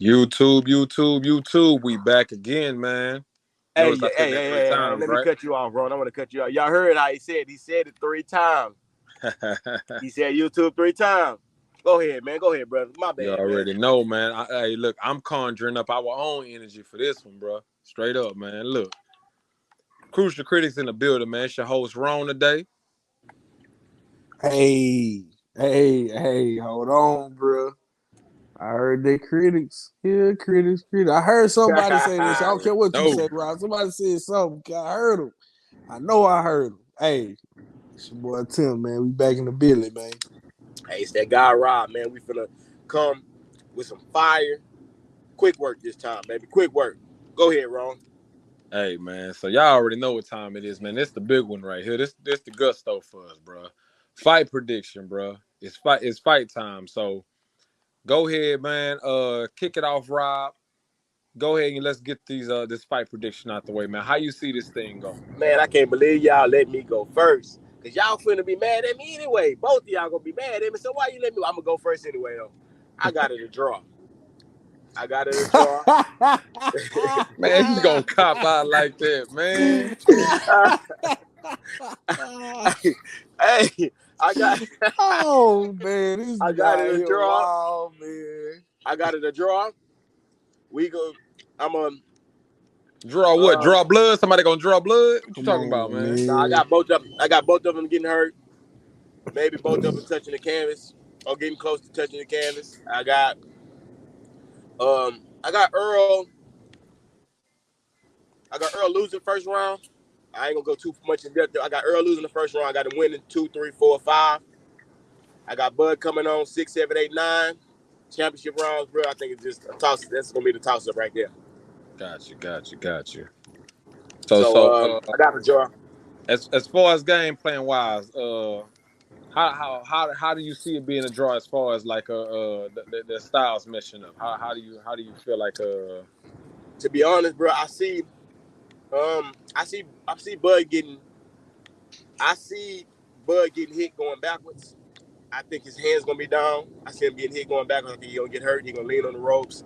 YouTube. We back again, man. Hey, Notice I yeah, said hey, that hey, three hey, hey, times, let me right? cut you off, bro. I want to cut you off. Y'all heard how he said? He said it 3 times. He said YouTube 3 times. Go ahead, man. Go ahead, brother. My You bad, man. already know, man. Hey, look, I'm conjuring up our own energy for this one, bro. Straight up, man. Look, Crucial Critics in the building, man. It's your host, Ron, today. Hey, hold on, bro. I heard they critics. Yeah, critics. I heard somebody say this. I don't care what you No. say, Rob. Somebody said something. I heard them. I know I heard them. Hey, it's your boy Tim, man. We back in the building, man. Hey, it's that guy Rob, man. We finna come with some fire. Quick work this time, baby. Quick work. Go ahead, Ron. Hey, man. So y'all already know what time it is, man. This the big one right here. This the gusto for us, bro. Fight prediction, bro. It's fight time. So go ahead, man. Kick it off, Rob. Go ahead and let's get this fight prediction out the way, man. How you see this thing go? Man, I can't believe y'all let me go first. Cause y'all finna be mad at me anyway. Both of y'all gonna be mad at me. So why you let me? I'm gonna go first anyway, though. I got it a draw. I got it a draw. Man, he's gonna cop out like that, man. Hey, I got Oh man, this I got it guy a here draw. wild, man. I got it a draw. We go. I'm a. Draw what? Um, Draw blood? Somebody gonna draw blood? What you Come talking about, on, man? no, I man. got both of them. I got both of them getting hurt. Maybe both of them touching the canvas or getting close to touching the canvas. I got Earl. I got Earl losing first round. I ain't gonna go too much in depth. I got Earl losing the first round. I got him winning 2, 3, 4, 5. I got Bud coming on 6, 7, 8, 9. Championship rounds, bro. I think it's just a toss. That's gonna be the toss up right there. Got you. So So so I got the draw. as far as game plan wise, how do you see it being a draw as far as like the styles meshing up? How do you feel like To be honest, bro, I see Bud getting I see Bud getting hit going backwards. I think his hands gonna be down. I see him getting hit going backwards. I think he gonna get hurt. He gonna lean on the ropes.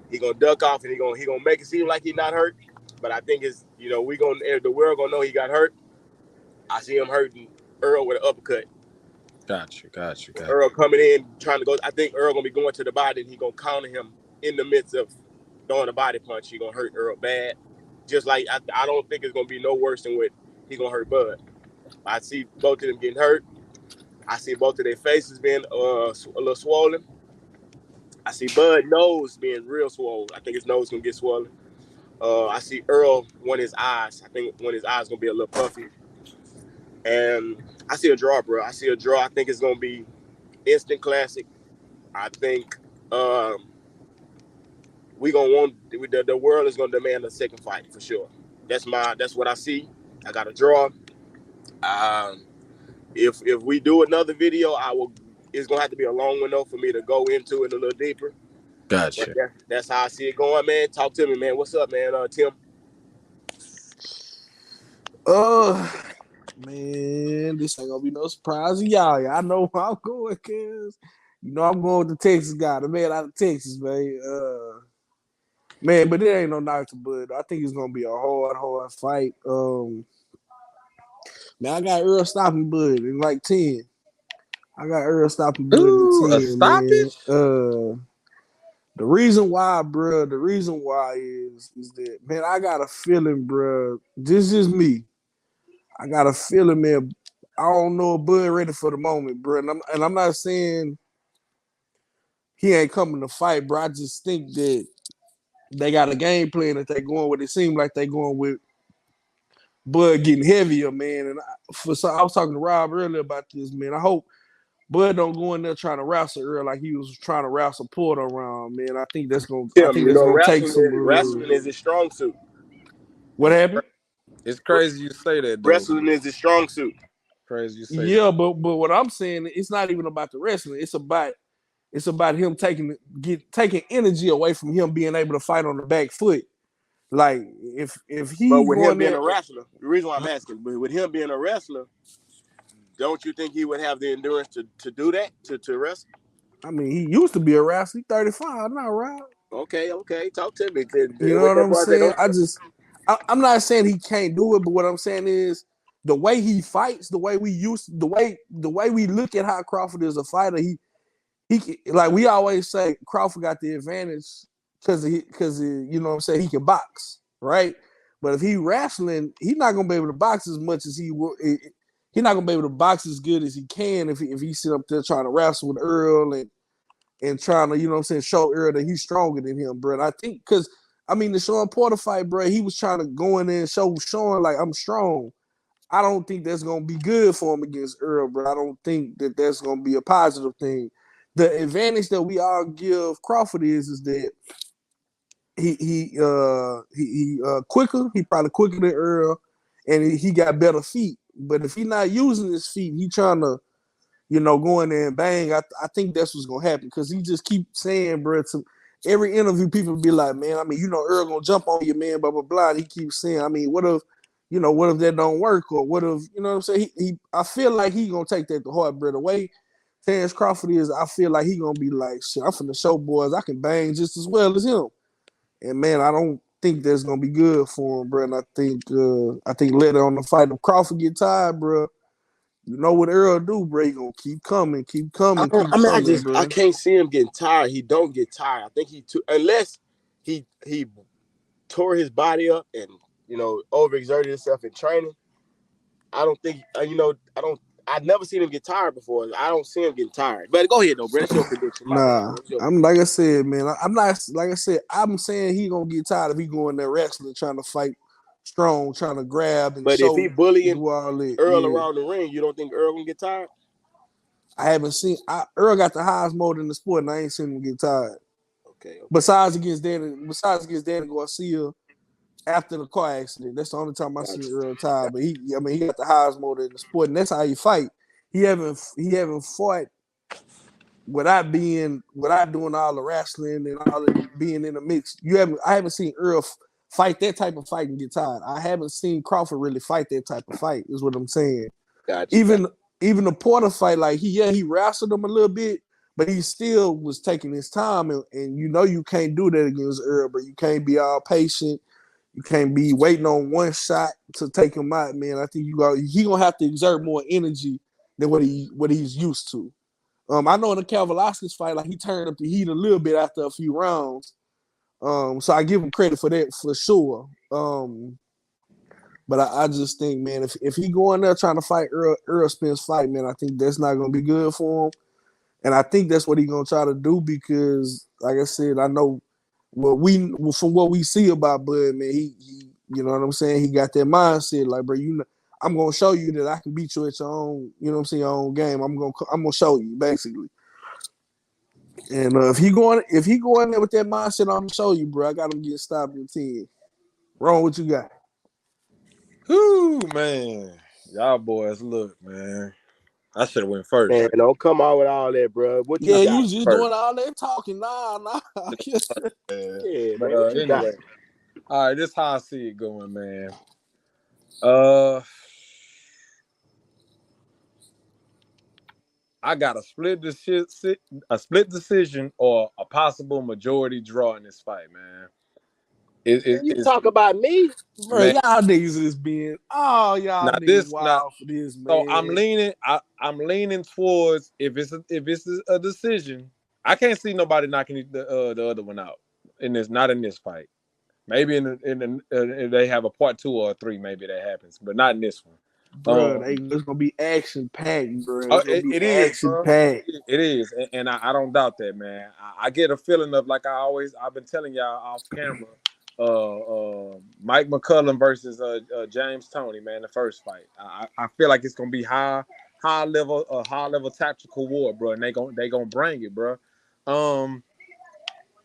He gonna duck off and he gonna make it seem like he's not hurt. But I think it's we gonna the world gonna know he got hurt. I see him hurting Earl with an uppercut. got you. Earl coming in trying to go. I think Earl gonna be going to the body and he gonna counter him in the midst of throwing a body punch. He gonna hurt Earl bad. Just like I don't think it's gonna be no worse than what he gonna hurt Bud. I see both of them getting hurt. I see both of their faces being a little swollen. I see Bud nose being real swollen. I think his nose gonna get swollen. I see Earl one of his eyes. I think one of his eyes gonna be a little puffy. And I see a draw, bro. I see a draw. I think it's gonna be instant classic. I think we gonna want the world is gonna demand a second fight for sure. That's what I see. I got a draw. Um, if we do another video, I will. It's gonna have to be a long one though for me to go into it a little deeper. But Gotcha. that's how I see it going, man. Talk to me, man. What's up, man? Tim. Uh Man, this ain't gonna be no surprise to y'all. I know where I'm going, cause I'm going with the Texas guy, the man out of Texas, man. Man, but it ain't no knock to Bud. I think it's gonna be a hard fight. Man, I got Earl stopping Bud in like 10. I got Earl stopping Bud in Ooh, a 10, man. stoppage? The reason why, bro, is that, man, I got a feeling, bro. This is me. I got a feeling, man. I don't know if Bud ready for the moment, bro. And I'm not saying he ain't coming to fight, bro. I just think that they got a game plan that they going with. It seems like they going with Bud getting heavier, man. And I was talking to Rob earlier about this, man. I hope Bud don't go in there trying to wrestle Earl like he was trying to wrestle Porter around, man. I Tim, think that's gonna take some. wrestling is his strong suit. What happened? It's crazy you say that though. Wrestling is his strong suit. Crazy you say that. Yeah, but what I'm saying, it's not even about the wrestling. It's about him taking energy away from him being able to fight on the back foot. Like if But he with him going being there, a wrestler, the reason why I'm asking, but with him being a wrestler, don't you think he would have the endurance to do that, to wrestle? I mean, he used to be a wrestler. He's 35 now, right? Okay. Talk to me. You know What what that I'm boy said, saying? I'm not saying he can't do it, but what I'm saying is the way he fights, the way we look at how Crawford is a fighter, he like we always say Crawford got the advantage because you know what I'm saying, he can box, right? But if he wrestling, he's not gonna be able to box as much as he will. He's not gonna be able to box as good as he can if he sit up there trying to wrestle with Earl and trying to, you know what I'm saying, show Errol that he's stronger than him, bro. And I think because the Sean Porter fight, bro, he was trying to go in there and show Sean like I'm strong. I don't think that's gonna be good for him against Errol, bro. I don't think that that's gonna be a positive thing. The advantage that we all give Crawford is that he quicker. He probably quicker than Errol, and he got better feet. But if he not using his feet, he trying to go in there and bang. I think that's what's gonna happen because he just keep saying, bro, to every interview, people be like, man, Earl gonna jump on you, man, blah blah blah. And he keeps saying, what if that don't work, or what if, you know what I'm saying? I feel like he gonna take that to heart, bro. The way Terence Crawford is, I feel like he gonna be like, shit, I'm finna show boys I can bang just as well as him. And man, I don't think that's gonna be good for him, bro. And I think later on the fight, if Crawford get tired, bro, you know what Errol do, bro? He gonna keep coming, keep coming, keep coming, I bro. can't see him getting tired. He don't get tired. I think unless he tore his body up and overexerted himself in training. I don't think I don't. I've never seen him get tired before. I don't see him getting tired. But go ahead though, bro. That's your prediction. My bad, Nah, bro. That's your I'm prediction. like I said, man. I'm not like I said. I'm saying he gonna get tired if he going there wrestling, trying to fight strong, trying to grab and But if he show, bullying do all that. Earl Yeah, around the ring, you don't think Earl gonna get tired? I haven't seen. Earl got the highest mode in the sport, and I ain't seen him get tired. Okay. Besides against Danny Garcia after the car accident, that's the only time I seen Gotcha. Earl tired. But he got the highest mode in the sport, and that's how he fight. He haven't fought without doing all the wrestling and all the being in the mix. I haven't seen Earl fight that type of fight and get tired. I haven't seen Crawford really fight that type of fight, is what I'm saying. Gotcha. Even even the Porter fight, like he wrestled him a little bit, but he still was taking his time, and you can't do that against Earl, but you can't be all patient. You can't be waiting on one shot to take him out, man. I think he gonna have to exert more energy than what he's used to. I know in the Kavaliauskas fight, like he turned up the heat a little bit after a few rounds. So I give him credit for that for sure. But I just think, man, if he go in there trying to fight Errol Spence fight, man, I think that's not gonna be good for him. And I think that's what he's gonna try to do because, like I said, I know from what we see about Bud, man, he you know what I'm saying, he got that mindset, like, bro, I'm gonna show you that I can beat you at your own, you know what I'm saying, your own game. I'm gonna show you basically. And if he going there with that mindset, I'm gonna show you, bro. I got him getting stopped in 10. Wrong, what you got? Whoo, man. Y'all boys, look, man. I should have went first. Man, don't come out with all that, bro. What you Yeah, you got? was just First. doing all that talking. Nah. Yeah. Yeah, But man. What you got? anyway, all right, this is how I see it going, man. Uh, I got a split decision or a possible majority draw in this fight, man. You It's talk about me? Bro, man. y'all niggas is being y'all Now niggas this now wild for this, so I'm man. leaning. I'm leaning towards if it's a decision. I can't see nobody knocking the other one out in this. Not in this fight. Maybe if they have a part 2 or a 3, maybe that happens, but not in this one. Bro, it's gonna be action packed, bro. Oh, It's gonna be it is, action bro. packed. It is, and I don't doubt that, man. I get a feeling of like I've been telling y'all off camera. Mike McCullum versus James Toney, man, the first fight. I feel like it's gonna be high level tactical war, bro, and they gonna bring it, bro. Um,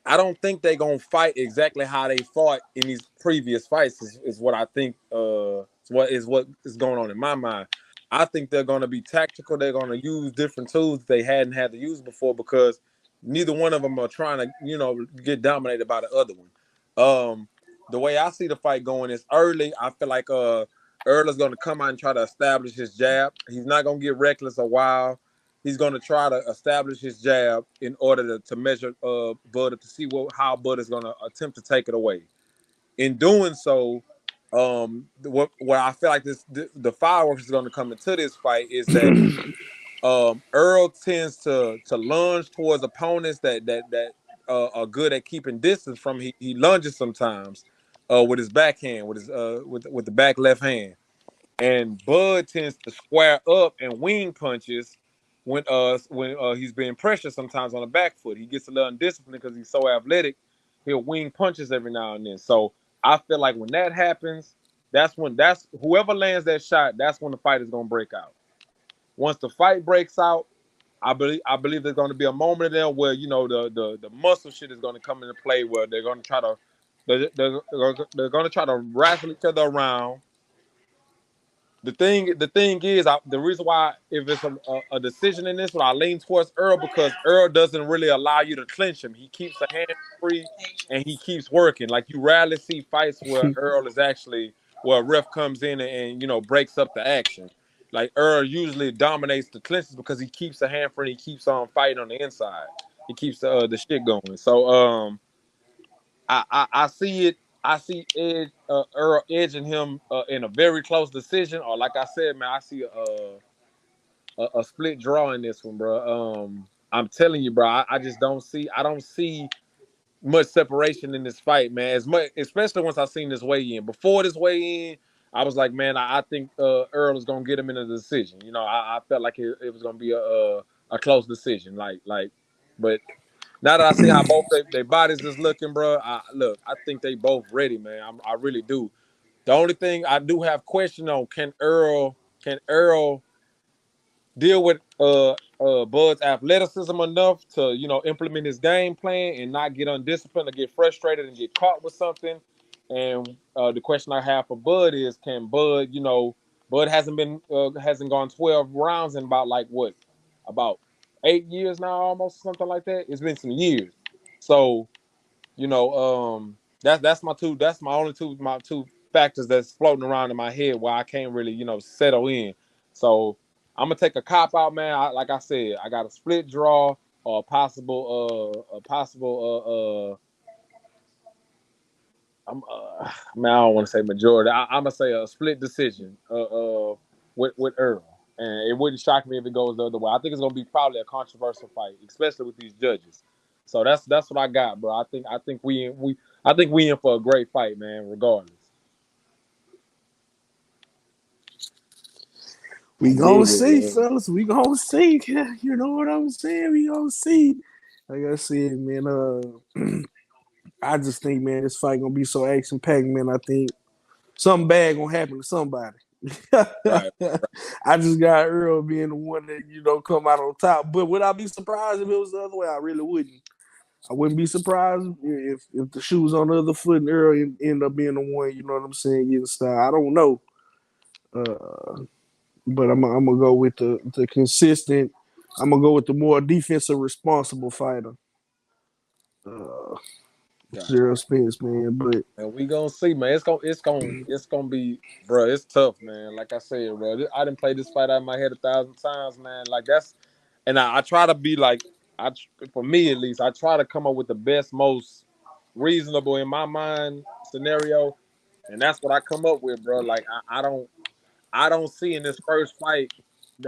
I don't think they're gonna fight exactly how they fought in these previous fights. Is what I think. What is going on in my mind. I think they're gonna be tactical. They're gonna use different tools they hadn't had to use before because neither one of them are trying to get dominated by the other one. The way I see the fight going is early. I feel like Earl is gonna come out and try to establish his jab. He's not gonna get reckless or wild. he's gonna try to establish his jab in order to measure Bud to see how Bud is gonna attempt to take it away. In doing so, what I feel like the fireworks is gonna come into this fight is that Errol tends to lunge towards opponents that are good at keeping distance from. He lunges sometimes with his backhand, with his with the back left hand, and Bud tends to square up and wing punches when he's being pressured sometimes on the back foot. He gets a little undisciplined because he's so athletic. He'll wing punches every now and then. So I feel like when that happens, that's whoever lands that shot. That's when the fight is gonna break out. Once the fight breaks out, I believe there's going to be a moment there where the muscle shit is going to come into play where they're going to try to they're going to try to wrestle each other around. The thing is, the reason why if it's a decision in this one, I lean towards Errol because Errol doesn't really allow you to clinch him. He keeps the hand free and he keeps working. Like you rarely see fights where Errol is actually where a ref comes in and breaks up the action. Like Errol usually dominates the clinches because he keeps the hand free. And he keeps on fighting on the inside. He keeps the shit going. So I see it. I see Earl edging him in a very close decision, or like I said, man, I see a split draw in this one, bro. I'm telling you, bro, I just don't see. I don't see much separation in this fight, man. As much, especially once I seen this weigh in. Before this weigh in, I was like, man, I think Earl is gonna get him in a decision. I felt like it was gonna be a close decision, but now that I see how both their bodies is looking, bro, I think they both ready, man. I really do. The only thing I do have question on can Earl deal with Bud's athleticism enough to implement his game plan and not get undisciplined or get frustrated and get caught with something. And the question I have for Bud is, can Bud hasn't gone 12 rounds in about like what about 8 years now, almost something like that. It's been some years, so you know, that's my only two factors that's floating around in my head where I can't really, settle in. So I'm gonna take a cop out, man. Like I said, I got a split draw or a possible man, I don't want to say majority. I'm gonna say a split decision with Earl. And it wouldn't shock me if it goes the other way. I think it's gonna be probably a controversial fight, especially with these judges. So that's what I got, bro. I think we in for a great fight, man. Regardless. We I gonna dig it, see, man. fellas. We gonna see. You know what I'm saying? We gonna see. Like I said, man. I just think, man, this fight gonna be so action packed, man. I think something bad gonna happen to somebody. Right. I just got Earl being the one that come out on top. But would I be surprised if it was the other way? I really wouldn't. I wouldn't be surprised if the shoe was on the other foot and Earl end up being the one. You know what I'm saying? Getting style. I don't know. But I'm gonna go with the consistent. I'm gonna go with the more defensive responsible fighter, uh, Got Zero Spence, man. But And we gonna see, man. It's gonna be, bro. It's tough, man. Like I said, bro. I didn't play this fight out of my head 1,000 times, man. Like and I try to be like, for me at least, I try to come up with the best, most reasonable in my mind scenario, and that's what I come up with, bro. Like I don't see in this first fight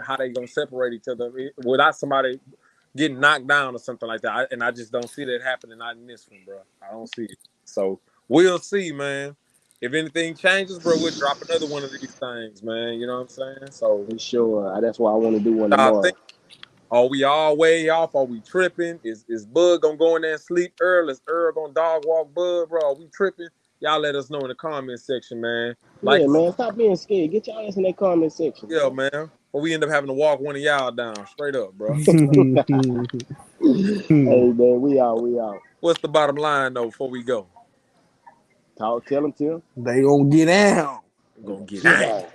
how they gonna separate each other without somebody getting knocked down or something like that. And I just don't see that happening not in this one, bro. I don't see it. So we'll see, man. If anything changes, bro, we'll drop another one of these things, man. You know what I'm saying? So For sure. That's why I want to do one I think, tomorrow. are we all way off? Are we tripping? Is Bud gonna go in there and sleep early? Is Earl gonna dog walk Bud, bro? Are we tripping? Y'all let us know in the comment section, man. Like, Yeah, man. Stop being scared. Get your ass in that comment section, yeah, man. man. Or we end up having to walk one of y'all down straight up, bro. Hey, man. We out. We out. What's the bottom line though before we go? Tell them, Tim. they gonna get down. We're They gonna gonna get get down. out.